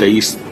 23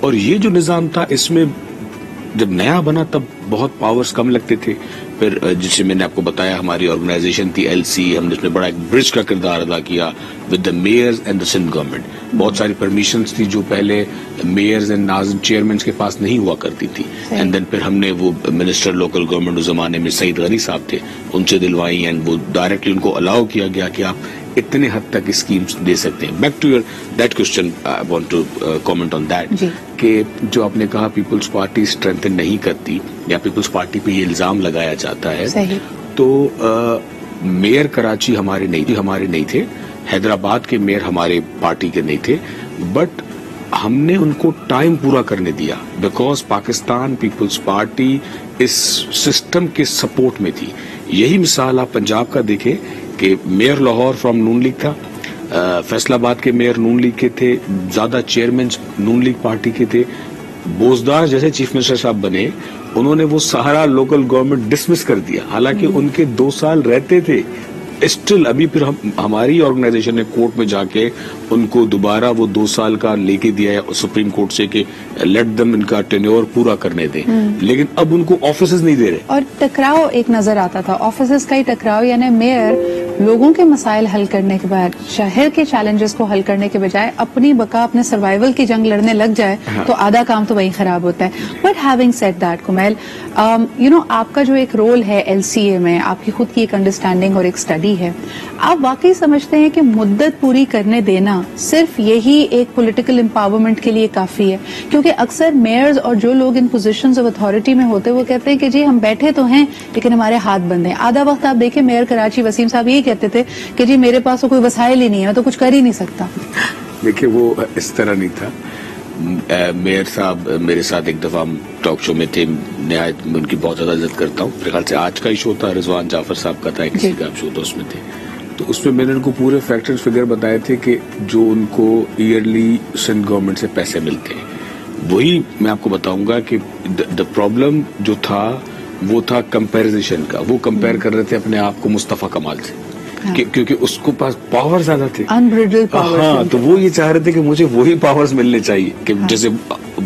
اور یہ جو نظام تھا اس میں جب نیا بنا تب بہت پاورز کم لگتے تھے. پھر جسے میں نے آپ کو بتایا ہماری آرگنائزیشن تھی LC, ہم نے اس میں بڑا ایک برج کا کردار ادا کیا with the measures and the Sindh government. بہت ساری پرمیشنز تھی جو پہلے میئرز اینڈ ناظم چیئرمینس کے پاس نہیں ہوا کرتی تھی. اینڈ دین پھر ہم نے وہ منسٹر لوکل گورنمنٹ اس زمانے میں سعید غنی صاحب تھے, ان سے دلوائی, اینڈ وہ ڈائریکٹلی ان کو الاؤ کیا گیا کہ آپ اتنے حد تک اسکیمز دے سکتے ہیں. Back to your that question, I want to comment on that کہ جو آپ نے کہا پیپلز پارٹی اسٹرینتھن نہیں کرتی یا پیپلز پارٹی پہ یہ الزام لگایا جاتا ہے, تو میئر کراچی ہمارے نہیں تھے, حیدرآباد کے میئر ہمارے پارٹی کے نہیں تھے, بٹ ہم نے ان کو ٹائم پورا کرنے دیا بیکاز پاکستان پیپلز پارٹی اس سسٹم کے سپورٹ میں تھی. یہی مثال آپ پنجاب کا دیکھیں کہ میئر لاہور فرام نون لیگ تھا, فیصل آباد کے میئر نون لیگ کے تھے, زیادہ چیئرمین نون لیگ پارٹی کے تھے. بوزدار جیسے چیف منسٹر صاحب بنے, انہوں نے وہ سارا لوکل گورنمنٹ ڈسمس کر دیا, حالانکہ ان کے 2 سال رہتے تھے. اسٹل ابھی پھر ہماری آرگنائزیشن نے کورٹ میں جا کے ان کو دوبارہ وہ 2 سال کا لے کے دیا ہے سپریم کورٹ سے کہ لیٹ دم ان کا ٹینیور پورا کرنے دیں, لیکن اب ان کو آفیسز نہیں دے رہے. اور ٹکراؤ ایک نظر آتا تھا, آفیسز کا ہی ٹکراؤ, یعنی میئر لوگوں کے مسائل حل کرنے کے بعد شہر کے چیلنجز کو حل کرنے کے بجائے اپنی بقا اپنے سروائیول کی جنگ لڑنے لگ جائے تو آدھا کام تو وہی خراب ہوتا ہے. But having said that Kumail, آپ کا جو ایک رول ہے LCA میں, آپ کی خود کی ایک انڈرسٹینڈنگ اور ایک اسٹڈی ہے, آپ واقعی سمجھتے ہیں کہ مدت پوری کرنے دینا صرف یہی ایک پولیٹیکل امپاورمنٹ کے لیے کافی ہے؟ کیونکہ اکثر میئرز اور جو لوگ ان پوزیشنز آف اتھارٹی میں ہوتے وہ کہتے ہیں کہ جی ہم بیٹھے تو ہیں لیکن ہمارے ہاتھ بند ہیں. آدھا وقت آپ دیکھیں میئر کراچی وسیم صاحب یہی کہتے تھے کہ جی میرے پاس تو کوئی وسائل ہی نہیں ہے, تو کچھ کر ہی نہیں سکتا. دیکھیے وہ اس طرح نہیں تھا. میئر صاحب میرے ساتھ ایک دفعہ ٹاک شو میں تھے, نہایت میں ان کی بہت زیادہ عزت کرتا ہوں. میرے خیال سے آج کا ہی شو تھا, رضوان جعفر صاحب کا تھا, کسی کا شو تھا, اس میں تھے. تو اس میں نے ان کو پورے فیکٹر فگر بتائے تھے کہ جو ان کو ایئرلی سندھ گورنمنٹ سے پیسے ملتے ہیں, وہی میں آپ کو بتاؤں گا کہ دا پرابلم جو تھا وہ تھا کمپیریزن کا. وہ کمپیئر کر رہے تھے اپنے آپ کو مصطفیٰ کمال سے, کیونکہ اس کو پاس پاور زیادہ تھے, ہاں, تو وہ یہ چاہ رہے تھے کہ مجھے وہی پاورز ملنے چاہیے کہ جیسے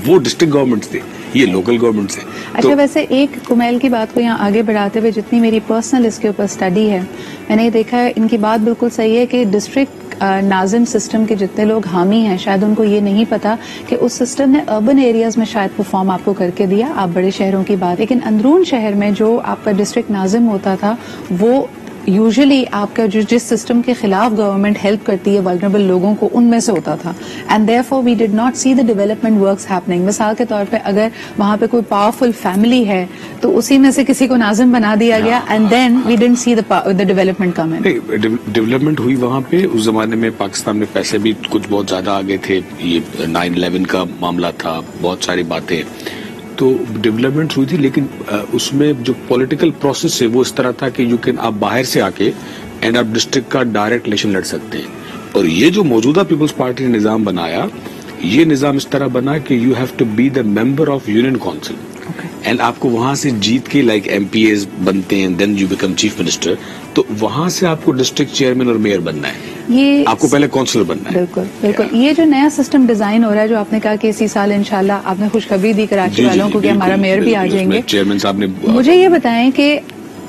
وہ ڈسٹرکٹ گورنمنٹ تھے, یہ لوکل گورنمنٹ سے. اچھا, ویسے ایک کمیل کی بات کو یہاں آگے بڑھاتے ہوئے جتنی میری پرسنل اس کے اوپر اسٹڈی ہے, میں نے یہ دیکھا ہے ان کی بات بالکل صحیح ہے کہ ڈسٹرکٹ ناظم سسٹم کے جتنے لوگ حامی ہیں شاید ان کو یہ نہیں پتا کہ اس سسٹم نے اربن ایریاز میں شاید پرفارم آپ کو کر کے دیا, آپ بڑے شہروں کی بات, لیکن اندرون شہر میں جو آپ کا ڈسٹرکٹ ناظم ہوتا تھا وہ یوزلی آپ کا جس سسٹم کے خلاف گورنمنٹ ہیلپ کرتی ہے ولنریبل لوگوں کو, ان میں سے ہوتا تھا. And therefore we did not see the development works happening. مثال کے طور پہ اگر وہاں پہ کوئی پاورفل فیملی ہے تو اسی میں سے کسی کو ناظم بنا دیا گیا, and then we didn't see the development come in. Development ہوئی وہاں پہ. اس زمانے میں پاکستان میں پیسے بھی کچھ بہت زیادہ آگے تھے, یہ 9/11 کا معاملہ تھا, بہت ساری باتیں, تو ڈیولپمنٹ ہوئی تھی. لیکن اس میں جو پولیٹیکل پروسیس ہے وہ اس طرح تھا کہ آپ باہر سے آ کے اینڈ آپ ڈسٹرکٹ کا ڈائریکٹ الیکشن لڑ سکتے ہیں. اور یہ جو موجودہ پیپلز پارٹی نے نظام بنایا, یہ نظام اس طرح بنا کہ you have to be the member of union council, and آپ کو وہاں سے جیت کے لائک MPAs بنتے ہیں, then you become chief minister, تو وہاں سے آپ کو ڈسٹرکٹ چیئرمین اور میئر بننا ہے, یہ آپ کو پہلے کونسلر بننا ہے. بالکل بالکل. یہ جو نیا سسٹم ڈیزائن ہو رہا ہے, جو آپ نے کہا کہ اسی سال انشاءاللہ آپ نے خوشخبری دی کراچی والوں کو کہ ہمارا میئر بھی آ جائیں گے, چیئرمین صاحب نے مجھے یہ بتائیں کہ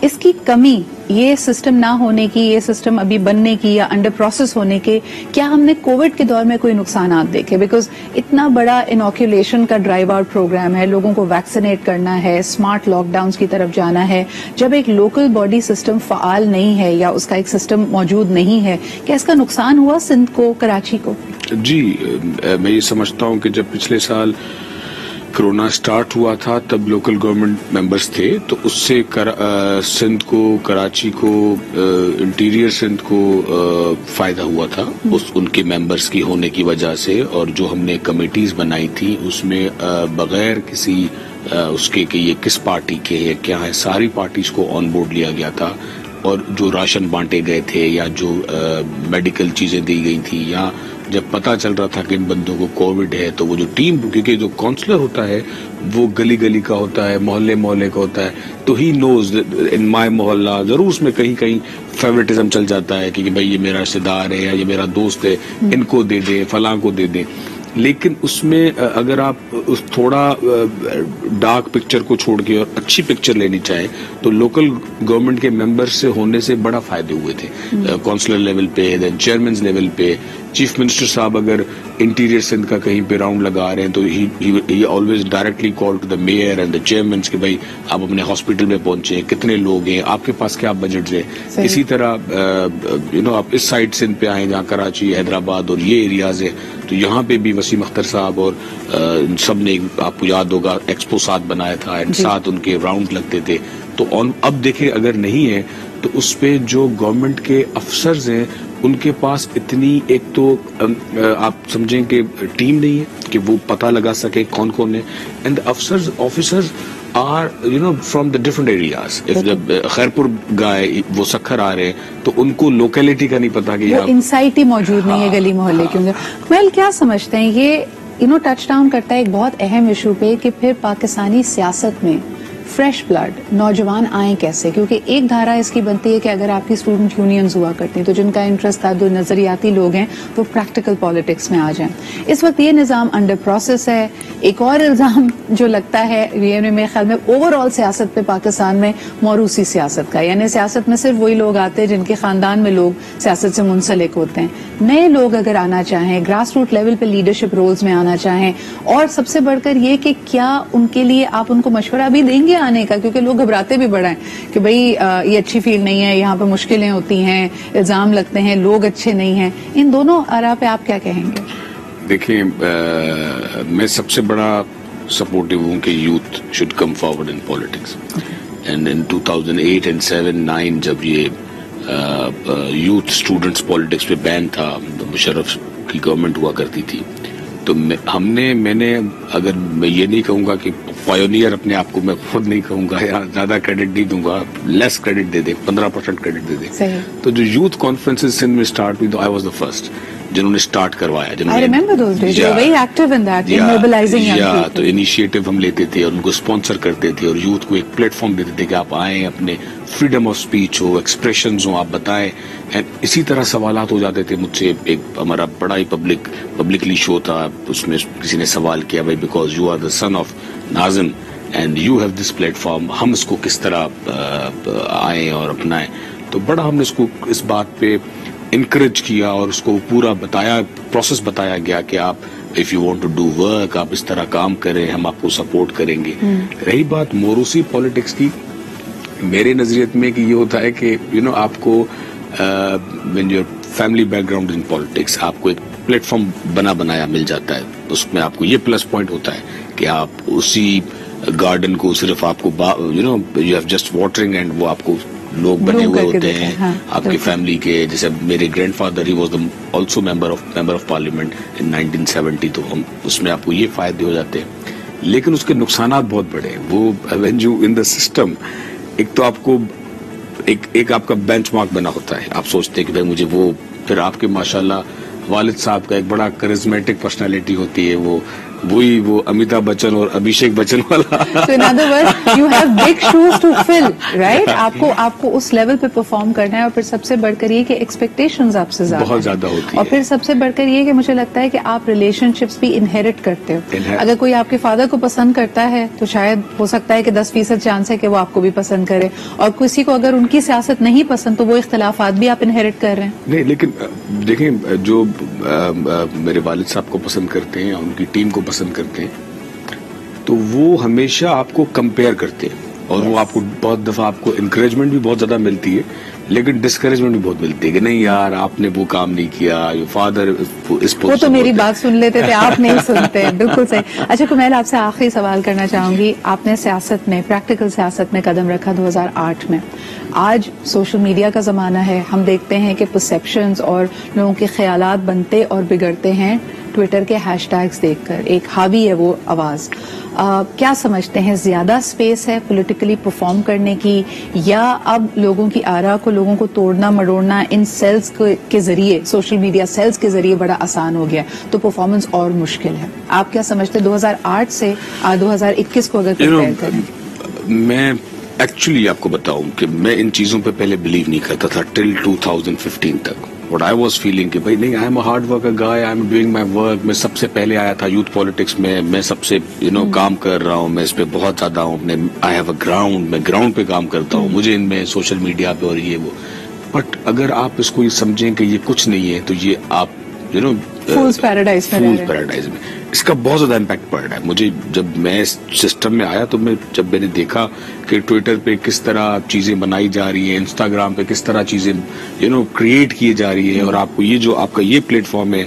اس کی کمی, یہ سسٹم نہ ہونے کی, یہ سسٹم ابھی بننے کی یا انڈر پروسیس ہونے کے, کیا ہم نے کووڈ کے دور میں کوئی نقصانات دیکھے؟ بیکاز اتنا بڑا انوکیولیشن کا ڈرائیو آؤٹ پروگرام ہے, لوگوں کو ویکسینیٹ کرنا ہے, اسمارٹ لاک ڈاؤنز کی طرف جانا ہے, جب ایک لوکل باڈی سسٹم فعال نہیں ہے یا اس کا ایک سسٹم موجود نہیں ہے, کیا اس کا نقصان ہوا سندھ کو, کراچی کو؟ جی, میں یہ سمجھتا ہوں کہ جب پچھلے سال کرونا سٹارٹ ہوا تھا تب لوکل گورنمنٹ ممبرز تھے, تو اس سے سندھ کو, کراچی کو, انٹیریئر سندھ کو فائدہ ہوا تھا ان کے ممبرز کی ہونے کی وجہ سے. اور جو ہم نے کمیٹیز بنائی تھی اس میں بغیر کسی اس کے کہ یہ کس پارٹی کے ہے کیا ہے, ساری پارٹیز کو آن بورڈ لیا گیا تھا. اور جو راشن بانٹے گئے تھے یا جو میڈیکل چیزیں دی گئی تھی, یا جب پتا چل رہا تھا کہ ان بندوں کو کووڈ ہے, تو وہ جو ٹیم, کیونکہ جو کونسلر ہوتا ہے وہ گلی گلی کا ہوتا ہے, محلے محلے کا ہوتا ہے, تو ہی نوز ان مائی محلہ, ضرور اس میں کہیں کہیں فیورٹزم چل جاتا ہے کہ بھائی یہ میرا رشتہ دار ہے یا یہ میرا دوست ہے, ان کو دے دیں, فلاں کو دے دیں. لیکن اس میں اگر آپ تھوڑا ڈارک پکچر کو چھوڑ کے اور اچھی پکچر لینی چاہیں تو لوکل گورنمنٹ کے ممبر سے ہونے سے بڑا فائدے ہوئے تھے. کونسلر لیول پہ, دین چیئرمینز لیول پہ. چیف منسٹر صاحب اگر انٹیریئر سندھ کا کہیں پہ راؤنڈ لگا رہے ہیں تو he always directly call to the mayor and the chairmans کہ بھائی آپ اپنے ہاسپٹل میں پہنچے, کتنے لوگ ہیں, آپ کے پاس کیا بجٹ ہے. اسی طرح آپ اس سائڈ سندھ پہ آئیں جہاں کراچی, حیدرآباد اور یہ ایریاز ہے, تو یہاں پہ بھی وسیم اختر صاحب اور سب نے, آپ کو یاد ہوگا, ایکسپو ساتھ بنایا تھا اینڈ ساتھ ان کے راؤنڈ لگتے تھے. تو اب دیکھیں اگر نہیں ہے تو اس پہ جو گورنمنٹ کے افسرز ہیں ان کے پاس اتنی, ایک تو آپ سمجھیں کہ ٹیم نہیں ہے کہ وہ پتہ لگا سکے کون کون ہے. And officers are from the different areas. جب خیرپور گائے وہ سکھر آ رہے ہیں تو ان کو لوکیلٹی کا نہیں پتا کہ انسائٹ ہی موجود نہیں ہے گلی محلے کے. ویل کیا سمجھتے ہیں یہ ٹچ ڈاؤن کرتا ہے ایک بہت اہم ایشو پہ کہ پھر پاکستانی سیاست میں فریش بلڈ نوجوان آئیں کیسے, کیونکہ ایک دھارا اس کی بنتی ہے کہ اگر آپ کی اسٹوڈنٹ یونینز ہوا کرتی ہیں تو جن کا انٹرسٹ تھا, جو نظریاتی لوگ ہیں وہ پریکٹیکل پالیٹکس میں آ جائیں. اس وقت یہ نظام انڈر پروسیس ہے. ایک اور الزام جو لگتا ہے میرے خیال میں اوور آل سیاست پہ پاکستان میں موروثی سیاست کا, یعنی سیاست میں صرف وہی لوگ آتے ہیں جن کے خاندان میں لوگ سیاست سے منسلک ہوتے ہیں. نئے لوگ اگر آنا چاہیں, گراس روٹ لیول پہ لیڈرشپ رولز میں آنا چاہیں, اور سب سے بڑھ کر یہ کہ کیا ان کے لیے آپ ان کو مشورہ بھی دیں گے آنے کا, کیونکہ لوگ گھبراتے بھی بڑا ہیں کہ بھئی یہ اچھی فیلڈ نہیں ہے, یہاں پہ مشکلیں ہوتی ہیں, الزام لگتے ہیں, لوگ اچھے نہیں ہیں. ان دونوں آراء پہ آپ کیا کہیں گے؟ دیکھیں, میں سب سے بڑا سپورٹیو ہوں کہ youth should come forward in politics. And in 2008 and 2009 جب یہ یوتھ اسٹوڈنٹس پالیٹکس پہ بین تھا, مشرف کی گورنمنٹ ہوا کرتی تھی, تو میں نے اگر میں یہ نہیں کہوں گا کہ پائونیئر اپنے آپ کو میں خود نہیں کہوں گا, یا زیادہ کریڈٹ نہیں دوں گا, لیس کریڈٹ دے دیں, 15% کریڈٹ دے دیں. تو جو یوتھ کانفرنسز سندھ میں اسٹارٹ ہوئی تو آئی واز دا فرسٹ جنہوں نے اسٹارٹ کروایا. تو انیشیٹو ہم لیتے تھے اور ان کو اسپانسر کرتے تھے اور یوتھ کو ایک پلیٹ فارم دیتے تھے کہ آپ آئیں, اپنے freedom of speech who, expressions ہوں, آپ بتائیں. اسی طرح سوالات ہو جاتے تھے مجھ سے. ایک ہمارا بڑا ہی پبلکلی شو تھا, اس میں کسی نے سوال کیا, بھائی because you are the son of ناظم and you have this platform, ہم اس کو کس طرح آئیں اور اپنائیں. تو بڑا ہم نے اس کو اس بات پہ انکریج کیا اور اس کو پورا بتایا, پروسیس بتایا گیا کہ آپ if you want to do work آپ اس طرح کام کریں, ہم آپ کو سپورٹ کریں گے. رہی بات موروثی پالیٹکس کی, میرے نظریت میں کہ یہ ہوتا ہے کہ آپ کو when your family background in politics آپ کو ایک پلیٹ فارم بنایا مل جاتا ہے. اس میں آپ کو یہ پلس پوائنٹ ہوتا ہے کہ آپ اسی گارڈن کو صرف آپ کو you have just watering and وہ آپ کو لوگ بنے ہوئے ہوتے ہیں آپ کے فیملی کے. جیسے میرے grand father he was also member of parliament in 1970, تو ہم اس میں آپ کو یہ فائدے ہو جاتے ہیں. لیکن اس کے نقصانات بہت بڑے ہیں. وہ when you in the system, ایک تو آپ کو ایک آپ کا بینچ مارک بنا ہوتا ہے, آپ سوچتے ہیں کہ بھائی مجھے وہ, پھر آپ کے ماشاءاللہ والد صاحب کا ایک بڑا کرزمیٹک پرسنالٹی ہوتی ہے, وہ امیتابھ بچن اور ابھیشیک بچن والا. So in other words, you have big shoes to fill, right? آپ کو اس لیول پہ پرفارم کرنا ہے, اور پھر سب سے بڑھ کر یہ کہ ایکسپیکٹیشنز آپ سے بہت زیادہ ہوتی ہے, اور پھر سب سے بڑھ کر یہ کہ مجھے لگتا ہے کہ آپ ریلیشن شپس بھی انہیرٹ کرتے ہو. اگر کوئی آپ کے فادر کو پسند کرتا ہے تو شاید ہو سکتا ہے کہ 10% چانس ہے کہ وہ آپ کو بھی پسند کرے, اور کسی کو اگر ان کی سیاست نہیں پسند تو وہ اختلافات بھی آپ انہیرٹ کر رہے ہیں. نہیں, لیکن دیکھیں جو میرے والد صاحب کو پسند کرتے ہیں, ان کی ٹیم کو پسند کرتے ہیں, تو وہ ہمیشہ آپ کو کمپیئر کرتے ہیں, اور وہ آپ کو بہت دفعہ آپ کو انکریجمنٹ بھی بہت زیادہ ملتی ہے, لیکن ڈسکریجمنٹ بھی بہت ملتی ہے کہ نہیں یار آپ نے وہ کام نہیں کیا, یور فادر اس وہ تو میری بات سن لیتے تھے, آپ نہیں سنتے. بالکل صحیح. اچھا کمیل, آپ سے آخری سوال کرنا چاہوں گی. آپ نے سیاست میں, پریکٹیکل سیاست میں قدم رکھا 2008 میں. آج سوشل میڈیا کا زمانہ ہے, ہم دیکھتے ہیں کہ پرسیپشنز اور لوگوں کے خیالات بنتے اور بگڑتے ہیں ٹویٹر کے ہیش ٹیگز دیکھ کر. ایک حاوی ہے وہ آواز. کیا سمجھتے ہیں, زیادہ سپیس ہے پولیٹیکلی پرفارم کرنے کی, یا اب لوگوں کی آراء کو, لوگوں کو توڑنا مڑوڑنا ان سیلز کے ذریعے, سوشل میڈیا سیلز کے ذریعے بڑا آسان ہو گیا, تو پرفارمنس اور مشکل ہے؟ آپ کیا سمجھتے 2008 سے 2021 کو اگر کمپیئر کریں؟ میں ایکچولی آپ کو بتاؤں کہ میں ان چیزوں پہ پہلے بلیو نہیں کرتا تھا ٹل 2015 تک. what I was feeling کہ بھائی نہیں, I am a hard worker guy, I am doing my work. میں سب سے پہلے آیا تھا یوتھ پالیٹکس میں سب سے کام کر رہا ہوں, میں اس پہ بہت زیادہ ہوں, I have a ground, میں گراؤنڈ پہ کام کرتا ہوں, مجھے ان میں سوشل میڈیا پہ اور یہ وہ. بٹ اگر آپ اس کو یہ سمجھیں کہ یہ کچھ نہیں ہے تو یہ آپ فولز پیراڈائز میں اس کا بہت زیادہ امپیکٹ پڑ رہا ہے. مجھے جب میں اس سسٹم میں آیا تو جب میں نے دیکھا کہ ٹویٹر پہ کس طرح چیزیں بنائی جا رہی ہیں, انسٹاگرام پہ کس طرح چیزیں کریٹ کی جا رہی ہیں, اور آپ کو یہ جو آپ کا یہ پلیٹ فارم ہے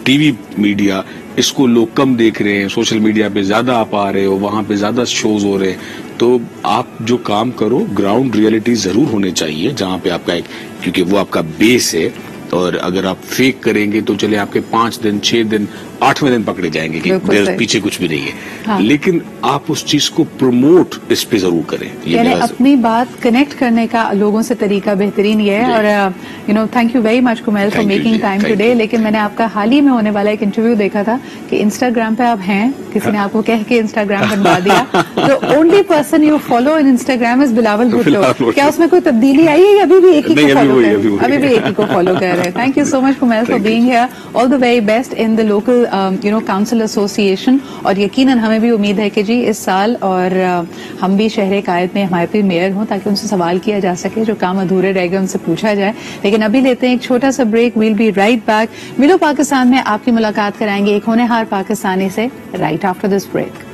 ٹی وی میڈیا, اس کو لوگ کم دیکھ رہے ہیں, سوشل میڈیا پہ زیادہ آپ آ رہے ہو, وہاں پہ زیادہ شوز ہو رہے ہیں. تو آپ جو کام کرو گراؤنڈ ریئلٹی ضرور ہونے چاہیے جہاں پہ آپ کا ایک, کیونکہ وہ آپ کا بیس ہے. اور اگر آپ فیک کریں گے تو چلے آپ کے 5 دن 6 دن 8ویں دن پکڑے جائیں گے کہ پیچھے کچھ بھی نہیں ہے, لیکن آپ اس چیز کو پروموٹ اس پہ ضرور کریں. یعنی اپنی بات کنیکٹ کرنے کا لوگوں سے طریقہ بہترین یہ ہے. اور thank you very much Kumail for making time today. لیکن میں نے آپ کا حال ہی میں ہونے والا ایک انٹرویو دیکھا تھا کہ انسٹاگرام پہ آپ ہیں, کسی نے آپ کو کہہ کے انسٹاگرام بنوا دیا. تو only person you follow in Instagram is Bilawal Bhutto. کیا اس میں کوئی تبدیلی آئی ہے یا ابھی بھی ایک ہی کو فالو کر رہے ہیں؟ ابھی بھی ایک ہی کو فالو کر رہے ہیں. Thank you so much Kumail for being here. All the very best in the local council association. اور یقیناً ہمیں بھی امید ہے کہ جی اس سال اور ہم بھی شہر قائد میں ہمارے بھی میئر ہوں تاکہ ان سے سوال کیا جا سکے, جو کام ادھورے رہ گئے ان سے پوچھا جائے. لیکن ابھی لیتے ہیں ایک چھوٹا سا break. We'll be right back. ملو پاکستان میں آپ کی ملاقات کرائیں گے ایک ہونہار پاکستانی سے رائٹ آفٹر دس بریک.